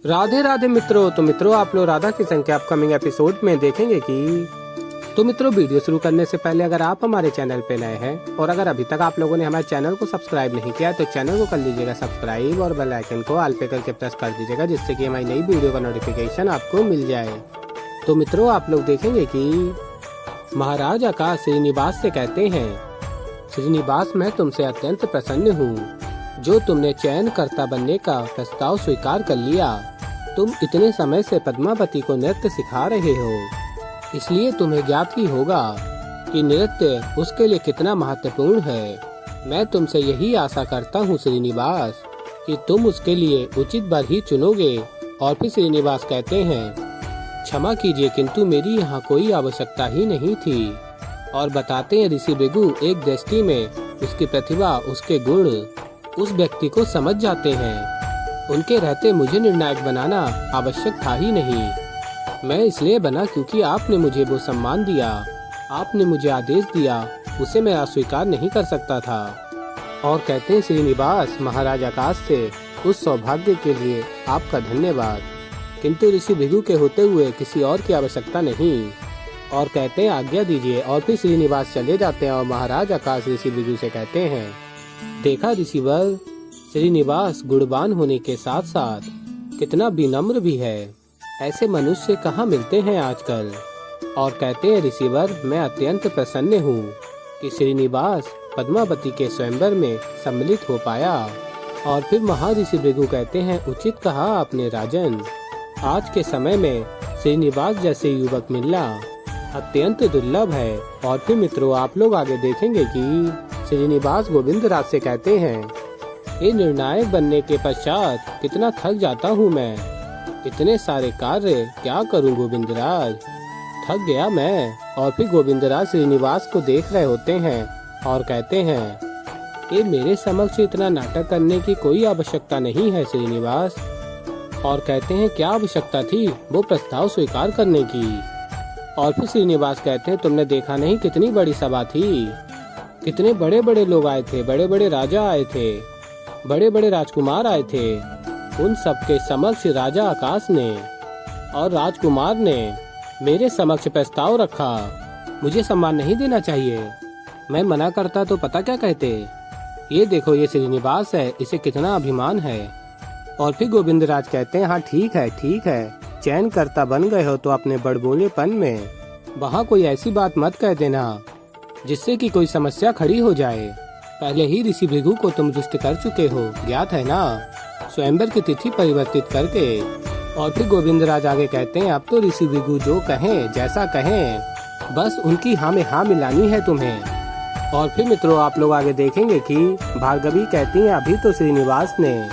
राधे राधे मित्रों। तो मित्रों आप लोग राधा किशन के अपकमिंग एपिसोड में देखेंगे कि मित्रों वीडियो शुरू करने से पहले अगर आप हमारे चैनल पे नए हैं और अगर अभी तक आप लोगों ने हमारे चैनल को सब्सक्राइब नहीं किया तो चैनल को कर लीजिएगा सब्सक्राइब और बेल आइकन को ऑल पे करके प्रेस कर दीजिएगा, जिससे कि हमारी नई वीडियो का नोटिफिकेशन आपको मिल जाए। तो मित्रों आप लोग देखेंगे कि महाराज आकाश श्रीनिवास से कहते हैं, श्रीनिवास मैं तुमसे अत्यंत प्रसन्न हूँ जो तुमने चयनकर्ता बनने का प्रस्ताव स्वीकार कर लिया। तुम इतने समय से पद्मावती को नृत्य सिखा रहे हो, इसलिए तुम्हें ज्ञात ही होगा कि नृत्य उसके लिए कितना महत्वपूर्ण है। मैं तुमसे यही आशा करता हूँ श्रीनिवास कि तुम उसके लिए उचित वर ही चुनोगे। और फिर श्रीनिवास कहते हैं, क्षमा कीजिए किंतु मेरी यहाँ कोई आवश्यकता ही नहीं थी। और बताते हैं ऋषि भृगु एक दृष्टि में उसकी प्रतिभा उसके गुण उस व्यक्ति को समझ जाते हैं। उनके रहते मुझे निर्णायक बनाना आवश्यक था ही नहीं। मैं इसलिए बना क्योंकि आपने मुझे वो सम्मान दिया, आपने मुझे आदेश दिया, उसे मैं अस्वीकार नहीं कर सकता था। और कहते हैं श्रीनिवास महाराज आकाश से उस सौभाग्य के लिए आपका धन्यवाद, किंतु ऋषि भृगु के होते हुए किसी और की आवश्यकता नहीं। और कहते हैं आज्ञा दीजिए। और फिर श्रीनिवास चले जाते हैं और महाराज आकाश ऋषि भृगु से कहते हैं, देखा ऋषिवर, श्रीनिवास गुणवान होने के साथ साथ कितना विनम्र भी है। ऐसे मनुष्य कहाँ मिलते हैं आजकल। और कहते हैं ऋषिवर मैं अत्यंत प्रसन्न हूँ कि श्रीनिवास पद्मावती के स्वयंवर में सम्मिलित हो पाया। और फिर महर्षि भृगु कहते हैं, उचित कहा आपने राजन, आज के समय में श्रीनिवास जैसे युवक मिलना अत्यंत दुर्लभ है। और फिर मित्रों आप लोग आगे देखेंगे कि श्रीनिवास गोविंदराज से कहते हैं, ये निर्णायक बनने के पश्चात कितना थक जाता हूँ मैं, इतने सारे कार्य क्या करूँ गोविंदराज, थक गया मैं। और फिर गोविंदराज श्रीनिवास को देख रहे होते हैं और कहते हैं, ये मेरे समक्ष इतना नाटक करने की कोई आवश्यकता नहीं है श्रीनिवास। और कहते हैं क्या आवश्यकता थी वो प्रस्ताव स्वीकार करने की। और फिर श्रीनिवास कहते हैं, तुमने देखा नहीं कितनी बड़ी सभा थी, कितने बड़े बड़े लोग आए थे, बड़े बड़े राजा आए थे, बड़े बड़े राजकुमार आए थे। उन सबके समक्ष राजा आकाश ने और राजकुमार ने मेरे समक्ष प्रस्ताव रखा। मुझे सम्मान नहीं देना चाहिए, मैं मना करता तो पता क्या कहते, ये देखो ये श्रीनिवास है, इसे कितना अभिमान है। और फिर गोविंदराज कहते हैं, हाँ ठीक है, चयनकर्ता बन गए हो तो अपने बड़बोलेपन में वहाँ कोई ऐसी बात मत कह देना जिससे कि कोई समस्या खड़ी हो जाए। पहले ही ऋषि भृगु को तुम रुष्ट कर चुके हो, ज्ञात है ना, स्वयंवर की तिथि परिवर्तित करके। और फिर गोविंदराज आगे कहते हैं, अब तो ऋषि भृगु जो कहें जैसा कहें बस उनकी हाँ में हाँ मिलानी है तुम्हें। और फिर मित्रों आप लोग आगे देखेंगे कि भार्गवी कहती हैं, अभी तो श्रीनिवास ने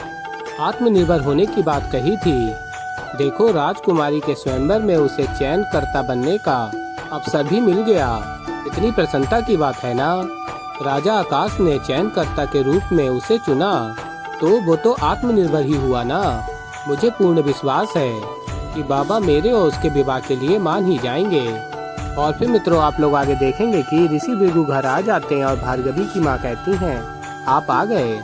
आत्मनिर्भर होने की बात कही थी, देखो राजकुमारी के स्वयंवर में उसे चयनकर्ता बनने का अवसर भी मिल गया, इतनी प्रसन्नता की बात है ना। राजा आकाश ने चयनकर्ता के रूप में उसे चुना तो वो तो आत्मनिर्भर ही हुआ ना। मुझे पूर्ण विश्वास है कि बाबा मेरे और उसके विवाह के लिए मान ही जाएंगे। और फिर मित्रों आप लोग आगे देखेंगे कि ऋषि भृगु घर आ जाते हैं और भार्गवी की माँ कहती हैं, आप आ गए।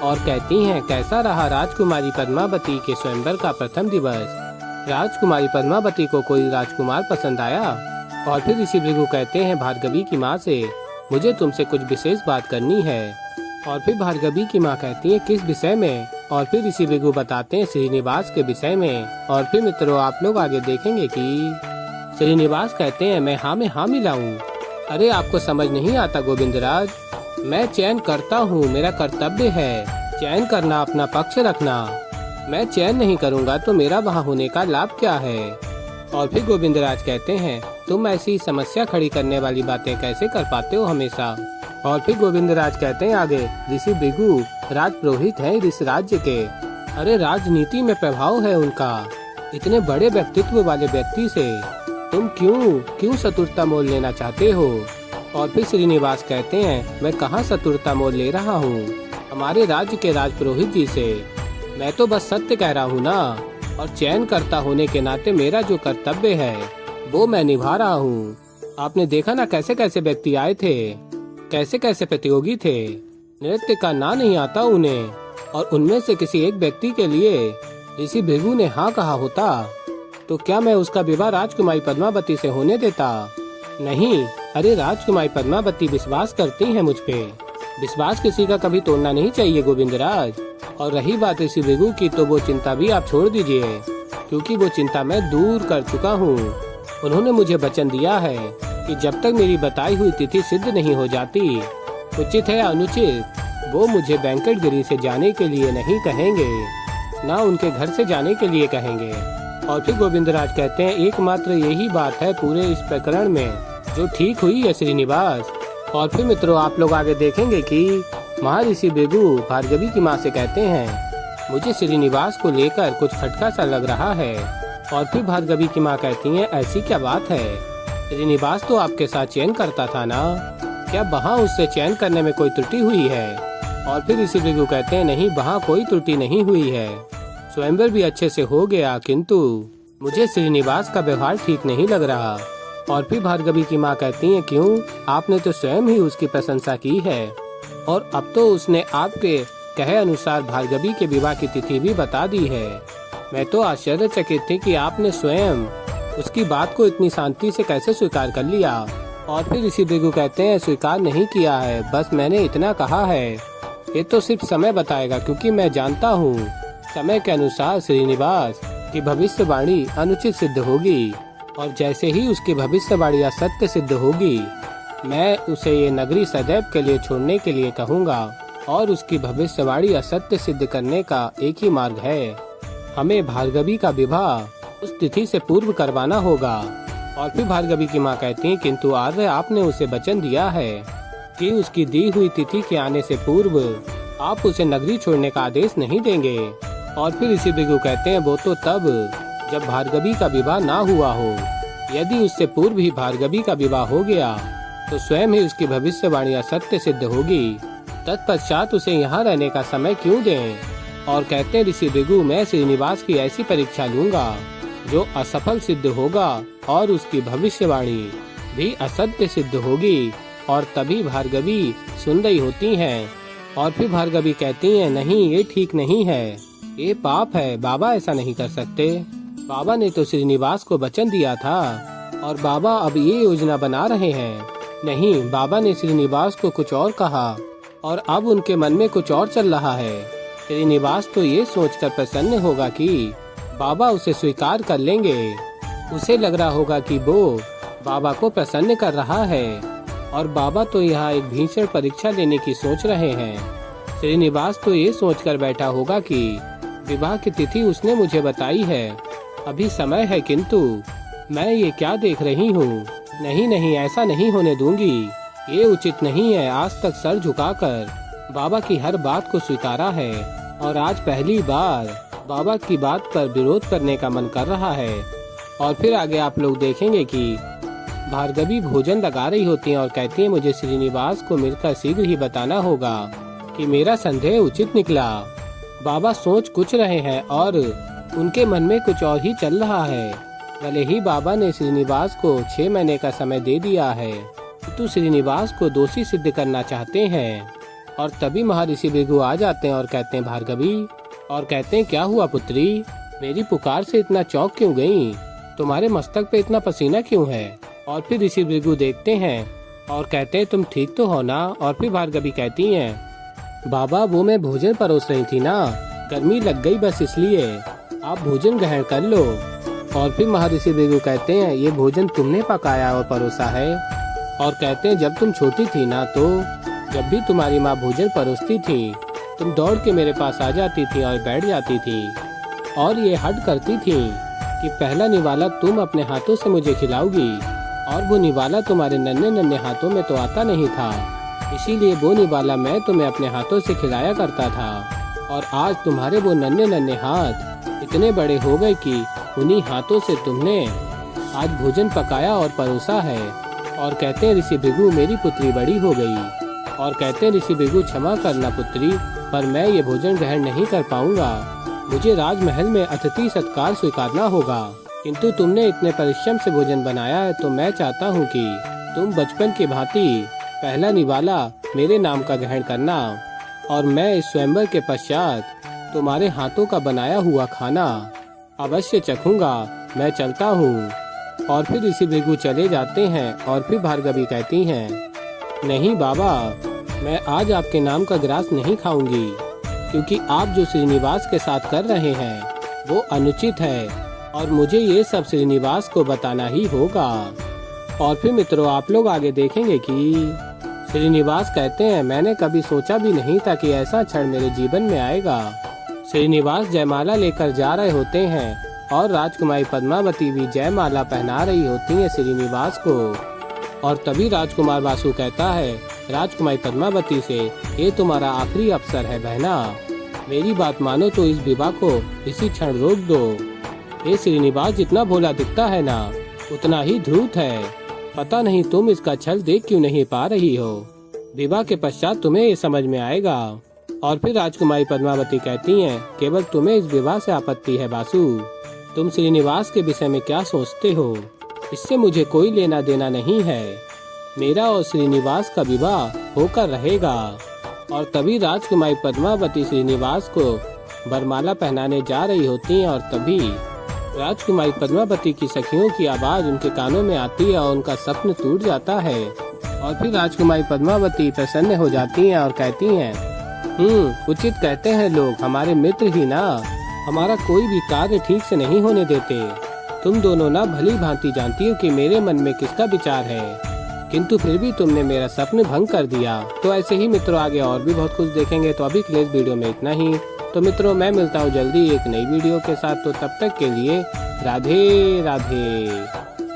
और कहती हैं, कैसा रहा राजकुमारी पद्मावती के स्वयंवर का प्रथम दिवस। राजकुमारी पद्मावती को कोई राजकुमार पसंद आया। और फिर ऋषि भृगु कहते हैं भार्गवी की माँ से, मुझे तुमसे कुछ विशेष बात करनी है। और फिर भार्गवी की माँ कहती है, किस विषय में। और फिर ऋषि भृगु बताते हैं श्रीनिवास के विषय में। और फिर मित्रों आप लोग आगे देखेंगे कि श्रीनिवास कहते हैं, मैं हाँ में हाँ मिलाऊं। अरे आपको समझ नहीं आता गोविंदराज, मैं चयन करता हूँ, मेरा कर्तव्य है चयन करना, अपना पक्ष रखना। मैं चयन नहीं करूँगा तो मेरा वहाँ होने का लाभ क्या है। और फिर गोविंदराज कहते हैं, तुम ऐसी समस्या खड़ी करने वाली बातें कैसे कर पाते हो हमेशा। और फिर गोविंदराज कहते हैं आगे, ऋषि भृगु राजपुरोहित हैं इस राज्य के, अरे राजनीति में प्रभाव है उनका, इतने बड़े व्यक्तित्व वाले व्यक्ति से तुम क्यों शत्रुता मोल लेना चाहते हो। और फिर श्रीनिवास कहते हैं, मैं कहाँ शत्रुता मोल ले रहा हूँ हमारे राज्य के राजपुरोहित जी से, मैं तो बस सत्य कह रहा हूँ ना। और चयनकर्ता होने के नाते मेरा जो कर्तव्य है वो मैं निभा रहा हूँ। आपने देखा ना कैसे कैसे व्यक्ति आए थे, कैसे कैसे प्रतियोगी थे, नृत्य का ना नहीं आता उन्हें, और उनमें से किसी एक व्यक्ति के लिए ऋषि भृगु ने हाँ कहा होता तो क्या मैं उसका विवाह राजकुमारी पद्मावती से होने देता? नहीं, अरे राजकुमारी पद्मावती विश्वास करती हैं मुझ पे। विश्वास किसी का कभी तोड़ना नहीं चाहिए गोविंदराज। और रही बात ऋषि भृगु की, तो वो चिंता भी आप छोड़ दीजिए, क्योंकि वो चिंता मैं दूर कर चुका हूँ। उन्होंने मुझे वचन दिया है कि जब तक मेरी बताई हुई तिथि सिद्ध नहीं हो जाती, उचित है या अनुचित, वो मुझे वेंकटगिरी से जाने के लिए नहीं कहेंगे, ना उनके घर से जाने के लिए कहेंगे। और फिर गोविंदराज कहते हैं एकमात्र यही बात है पूरे इस प्रकरण में जो ठीक हुई है श्रीनिवास। और फिर मित्रों आप लोग आगे देखेंगे कि महर्षि भृगु भार्गवी की माँ से कहते हैं मुझे श्रीनिवास को लेकर कुछ खटका सा लग रहा है। और फिर भार्गवी की माँ कहती हैं ऐसी क्या बात है, श्रीनिवास तो आपके साथ चयन करता था ना, क्या वहाँ उससे चयन करने में कोई त्रुटि हुई है? और फिर ऋषि भृगु कहते हैं नहीं, वहाँ कोई त्रुटि नहीं हुई है, स्वयंवर भी अच्छे से हो गया, किंतु मुझे श्रीनिवास का व्यवहार ठीक नहीं लग रहा। और फिर भार्गवी की माँ कहती हैं क्यों, आपने तो स्वयं ही उसकी प्रशंसा की है और अब तो उसने आपके कहे अनुसार भार्गवी के विवाह की तिथि भी बता दी है। मैं तो आश्चर्यचकित थी कि आपने स्वयं उसकी बात को इतनी शांति से कैसे स्वीकार कर लिया। और फिर ऋषि भृगु कहते हैं स्वीकार नहीं किया है, बस मैंने इतना कहा है, ये तो सिर्फ समय बताएगा, क्योंकि मैं जानता हूँ समय के अनुसार श्रीनिवास की भविष्यवाणी अनुचित सिद्ध होगी और जैसे ही उसकी भविष्यवाणी असत्य सिद्ध होगी, मैं उसे ये नगरी सदैव के लिए छोड़ने के लिए कहूँगा। और उसकी भविष्यवाणी असत्य सिद्ध करने का एक ही मार्ग है, हमें भार्गवी का विवाह उस तिथि से पूर्व करवाना होगा। और फिर भार्गवी की माँ कहती हैं किंतु आर्य आपने उसे वचन दिया है कि उसकी दी हुई तिथि के आने से पूर्व आप उसे नगरी छोड़ने का आदेश नहीं देंगे। और फिर ऋषि भृगु कहते हैं वो तो तब जब भार्गवी का विवाह ना हुआ हो, यदि उससे पूर्व ही भार्गवी का विवाह हो गया तो स्वयं ही उसकी भविष्यवाणी असत्य सिद्ध होगी, तत्पश्चात उसे यहाँ रहने का समय क्यों दें? और कहते हैं ऋषि भृगु मैं श्रीनिवास की ऐसी परीक्षा लूंगा जो असफल सिद्ध होगा और उसकी भविष्यवाणी भी असत्य सिद्ध होगी और तभी भार्गवी सुंदरी होती हैं। और फिर भार्गवी कहती हैं नहीं, ये ठीक नहीं है, ये पाप है, बाबा ऐसा नहीं कर सकते। बाबा ने तो श्रीनिवास को वचन दिया था और बाबा अब ये योजना बना रहे हैं। नहीं, बाबा ने श्रीनिवास को कुछ और कहा और अब उनके मन में कुछ और चल रहा है। श्रीनिवास तो ये सोचकर प्रसन्न होगा कि बाबा उसे स्वीकार कर लेंगे, उसे लग रहा होगा कि वो बाबा को प्रसन्न कर रहा है और बाबा तो यहाँ एक भीषण परीक्षा लेने की सोच रहे हैं। श्रीनिवास तो ये सोचकर बैठा होगा कि विवाह की तिथि उसने मुझे बताई है, अभी समय है, किंतु मैं ये क्या देख रही हूँ, नहीं नहीं ऐसा नहीं होने दूंगी, ये उचित नहीं है। आज तक सर झुकाकर बाबा की हर बात को स्वीकारा है और आज पहली बार बाबा की बात पर विरोध करने का मन कर रहा है। और फिर आगे आप लोग देखेंगे कि भार्गवी भोजन लगा रही होती हैं और कहती है मुझे श्रीनिवास को मिलकर शीघ्र ही बताना होगा कि मेरा संदेह उचित निकला। बाबा सोच कुछ रहे हैं और उनके मन में कुछ और ही चल रहा है। भले ही बाबा ने श्रीनिवास को 6 महीने का समय दे दिया है, तो श्रीनिवास को दोषी सिद्ध करना चाहते हैं। और तभी महर्षि भृगु आ जाते हैं और कहते हैं भार्गवी, और कहते हैं क्या हुआ पुत्री, मेरी पुकार से इतना चौंक क्यों गई, तुम्हारे मस्तक पे इतना पसीना क्यों है? और फिर ऋषि भृगु देखते हैं और कहते हैं तुम ठीक तो हो ना? और फिर भार्गवी कहती हैं बाबा वो मैं भोजन परोस रही थी ना, गर्मी लग गई बस इसलिए, आप भोजन ग्रहण कर लो। और फिर महर्षि भृगु कहते हैं ये भोजन तुमने पकाया और परोसा है? और कहते हैं जब तुम छोटी थी ना, तो जब भी तुम्हारी माँ भोजन परोसती थी तुम दौड़ के मेरे पास आ जाती थी और बैठ जाती थी और ये हट करती थी कि पहला निवाला तुम अपने हाथों से मुझे खिलाओगी, और वो निवाला तुम्हारे नन्हे नन्हे हाथों में तो आता नहीं था, इसीलिए वो निवाला मैं तुम्हें अपने हाथों से खिलाया करता था। और आज तुम्हारे वो नन्हे नन्हे हाथ इतने बड़े हो गए कि उन्हीं हाथों से तुमने आज भोजन पकाया और परोसा है। और कहते हैं ऋषि भृगु मेरी पुत्री बड़ी हो गई। और कहते हैं ऋषि भृगु क्षमा करना पुत्री, पर मैं ये भोजन ग्रहण नहीं कर पाऊंगा, मुझे राजमहल में अतिथि सत्कार स्वीकारना होगा, किंतु तुमने इतने परिश्रम से भोजन बनाया है तो मैं चाहता हूँ कि तुम बचपन की भांति पहला निवाला मेरे नाम का ग्रहण करना और मैं इस स्वयंवर के पश्चात तुम्हारे हाथों का बनाया हुआ खाना अवश्य चखूंगा। मैं चलता हूँ। और फिर ऋषि भृगु चले जाते हैं और फिर भार्गवी कहती हैं, नहीं बाबा, मैं आज आपके नाम का ग्रास नहीं खाऊंगी, क्योंकि आप जो श्रीनिवास के साथ कर रहे हैं वो अनुचित है और मुझे ये सब श्रीनिवास को बताना ही होगा। और फिर मित्रों आप लोग आगे देखेंगे कि श्रीनिवास कहते हैं, मैंने कभी सोचा भी नहीं था कि ऐसा क्षण मेरे जीवन में आएगा। श्रीनिवास जयमाला लेकर जा रहे होते हैं और राजकुमारी पद्मावती भी जयमाला पहना रही होती है श्रीनिवास को। और तभी राजकुमार वासु कहता है राजकुमारी पद्मावती से, ये तुम्हारा आखिरी अवसर है बहना, मेरी बात मानो तो इस विवाह को इसी क्षण रोक दो। ये श्रीनिवास जितना भोला दिखता है ना, उतना ही धूर्त है। पता नहीं तुम इसका छल देख क्यों नहीं पा रही हो। विवाह के पश्चात तुम्हें ये समझ में आएगा। और फिर राजकुमारी पद्मावती कहती हैं, केवल तुम्हें इस विवाह से आपत्ति है वासु। तुम श्रीनिवास के विषय में क्या सोचते हो, इससे मुझे कोई लेना देना नहीं है। मेरा और श्रीनिवास का विवाह होकर रहेगा। और तभी राजकुमारी पद्मावती श्रीनिवास को वरमाला पहनाने जा रही होती हैं और तभी राजकुमारी पद्मावती की सखियों की आवाज उनके कानों में आती है और उनका स्वप्न टूट जाता है। और फिर राजकुमारी पद्मावती प्रसन्न हो जाती हैं और कहती हैं, उचित कहते हैं लोग, हमारे मित्र ही ना हमारा कोई भी कार्य ठीक से नहीं होने देते। तुम दोनों ना भली भांति जानती हो कि मेरे मन में किसका विचार है, किंतु फिर भी तुमने मेरा सपना भंग कर दिया। तो ऐसे ही मित्रों आगे और भी बहुत कुछ देखेंगे। तो अभी के लिए इस वीडियो में इतना ही। तो मित्रों मैं मिलता हूँ जल्दी एक नई वीडियो के साथ। तो तब तक के लिए राधे राधे।